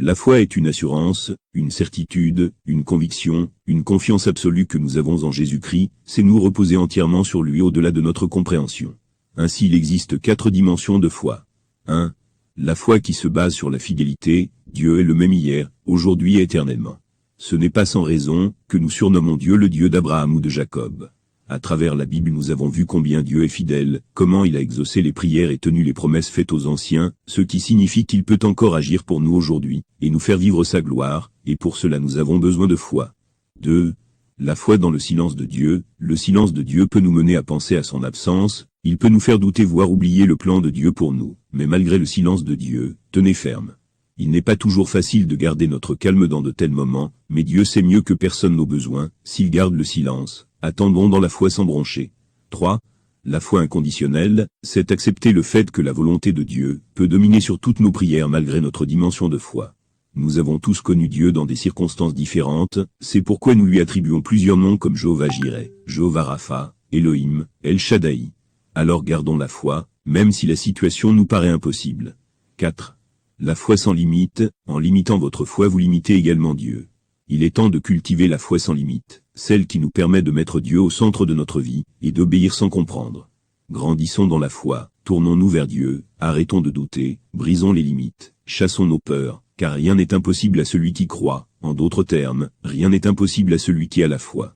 La foi est une assurance, une certitude, une conviction, une confiance absolue que nous avons en Jésus-Christ, c'est nous reposer entièrement sur lui au-delà de notre compréhension. Ainsi il existe 4 dimensions de foi. 1. La foi qui se base sur la fidélité, Dieu est le même hier, aujourd'hui et éternellement. Ce n'est pas sans raison que nous surnommons Dieu le Dieu d'Abraham ou de Jacob. À travers la Bible nous avons vu combien Dieu est fidèle, comment il a exaucé les prières et tenu les promesses faites aux anciens, ce qui signifie qu'il peut encore agir pour nous aujourd'hui, et nous faire vivre sa gloire, et pour cela nous avons besoin de foi. 2. La foi dans le silence de Dieu. Le silence de Dieu peut nous mener à penser à son absence, il peut nous faire douter voire oublier le plan de Dieu pour nous, mais malgré le silence de Dieu, tenez ferme. Il n'est pas toujours facile de garder notre calme dans de tels moments, mais Dieu sait mieux que personne nos besoins, s'il garde le silence. Attendons dans la foi sans broncher. 3. La foi inconditionnelle, c'est accepter le fait que la volonté de Dieu peut dominer sur toutes nos prières malgré notre dimension de foi. Nous avons tous connu Dieu dans des circonstances différentes, c'est pourquoi nous lui attribuons plusieurs noms comme Jéhovah Jireh, Jéhovah Rapha, Elohim, El Shaddai. Alors gardons la foi, même si la situation nous paraît impossible. 4. La foi sans limite, en limitant votre foi vous limitez également Dieu. Il est temps de cultiver la foi sans limite, celle qui nous permet de mettre Dieu au centre de notre vie, et d'obéir sans comprendre. Grandissons dans la foi, tournons-nous vers Dieu, arrêtons de douter, brisons les limites, chassons nos peurs, car rien n'est impossible à celui qui croit, en d'autres termes, rien n'est impossible à celui qui a la foi.